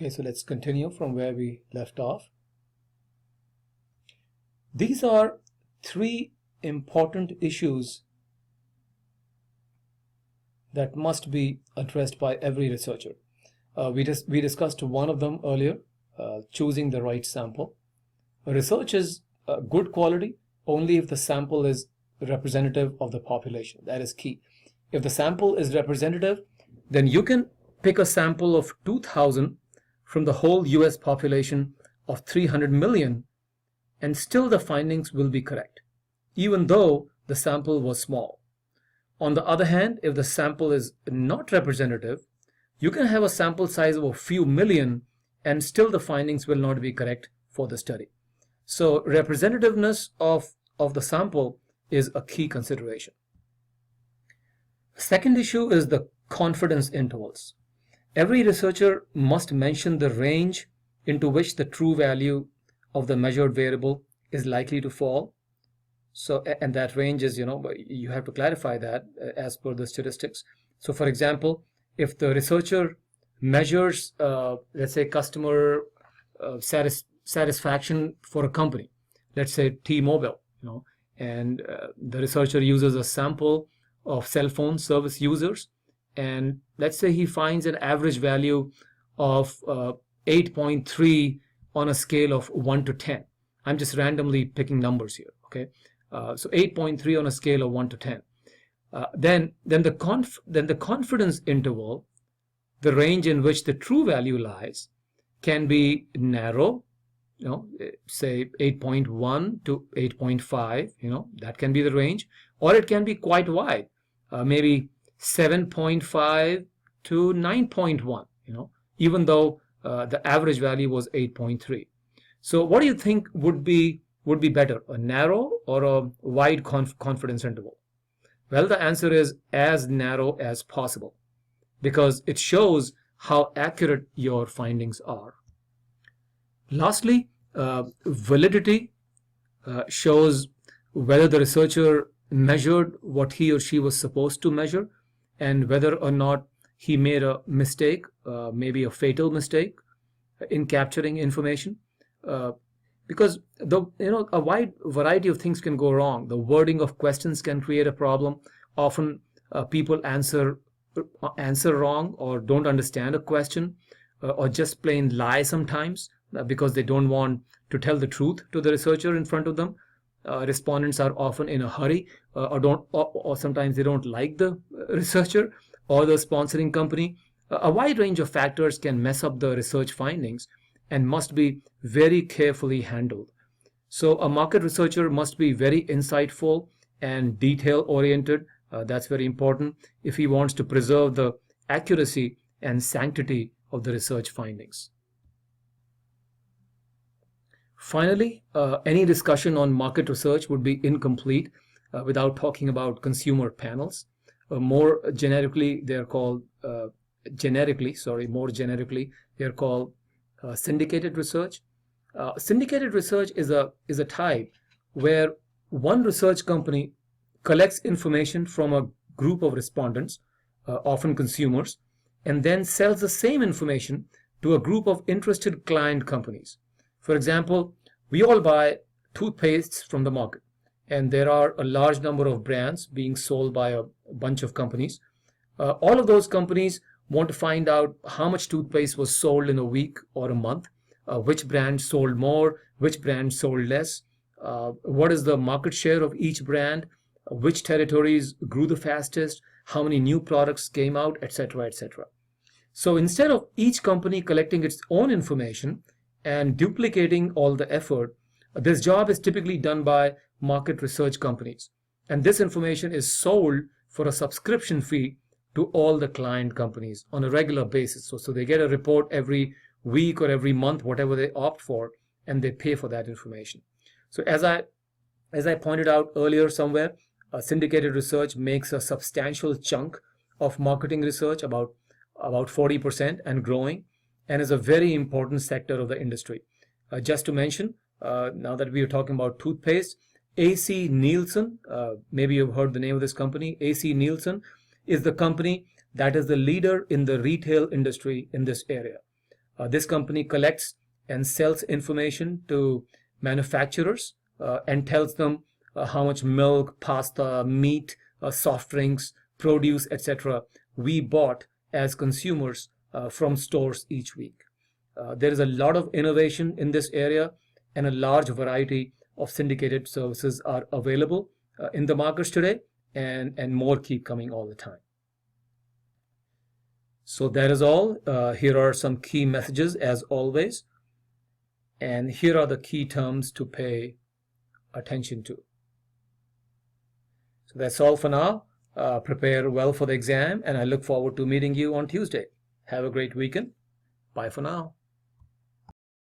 Okay, so let's continue from where we left off. These are three important issues that must be addressed by every researcher. We discussed one of them earlier, choosing the right sample. Research is good quality only if the sample is representative of the population. That is key. If the sample is representative, then you can pick a sample of 2,000 from the whole US population of 300 million, and still the findings will be correct, even though the sample was small. On the other hand, if the sample is not representative, you can have a sample size of a few million and still the findings will not be correct for the study. So representativeness of the sample is a key consideration. The second issue is the confidence intervals. Every researcher must mention the range into which the true value of the measured variable is likely to fall. So, and that range is, you have to clarify that as per the statistics. So for example, if the researcher measures, let's say, customer satisfaction for a company, let's say T-Mobile, and the researcher uses a sample of cell phone service users, and let's say he finds an average value of 8.3 on a scale of 1 to 10. I'm just randomly picking numbers here, okay? So 8.3 on a scale of 1 to 10. Then the confidence interval, the range in which the true value lies, can be narrow, say 8.1 to 8.5, that can be the range, or it can be quite wide, maybe 7.5 to 9.1, even though the average value was 8.3. So what do you think would be better, a narrow or a wide confidence interval? Well, the answer is as narrow as possible, because it shows how accurate your findings are. Lastly, validity shows whether the researcher measured what he or she was supposed to measure, and whether or not he made a mistake, maybe a fatal mistake in capturing information. Because a wide variety of things can go wrong. The wording of questions can create a problem. Often people answer wrong, or don't understand a question, or just plain lie sometimes because they don't want to tell the truth to the researcher in front of them. Respondents are often in a hurry, or sometimes they don't like the researcher or the sponsoring company. A wide range of factors can mess up the research findings and must be very carefully handled. So a market researcher must be very insightful and detail-oriented. That's very important if he wants to preserve the accuracy and sanctity of the research findings. Finally, any discussion on market research would be incomplete without talking about consumer panels. More generically, they're called syndicated research. Syndicated research is a type where one research company collects information from a group of respondents, often consumers, and then sells the same information to a group of interested client companies. For example, we all buy toothpastes from the market, and there are a large number of brands being sold by a bunch of companies. All of those companies want to find out how much toothpaste was sold in a week or a month, which brand sold more, which brand sold less, what is the market share of each brand, which territories grew the fastest, how many new products came out, etc., etc. So instead of each company collecting its own information and duplicating all the effort, this job is typically done by market research companies. And this information is sold for a subscription fee to all the client companies on a regular basis. So they get a report every week or every month, whatever they opt for, and they pay for that information. So as I pointed out earlier somewhere, syndicated research makes a substantial chunk of marketing research, about 40% and growing, and is a very important sector of the industry. Just to mention, now that we are talking about toothpaste, AC Nielsen, maybe you've heard the name of this company. AC Nielsen is the company that is the leader in the retail industry in this area. This company collects and sells information to manufacturers and tells them how much milk, pasta, meat, soft drinks, produce, etc. we bought as consumers from stores each week. There is a lot of innovation in this area, and a large variety of syndicated services are available in the markets today, and more keep coming all the time. So that is all. Here are some key messages as always, and here are the key terms to pay attention to. So that's all for now. Prepare well for the exam, and I look forward to meeting you on Tuesday. Have a great weekend. Bye for now.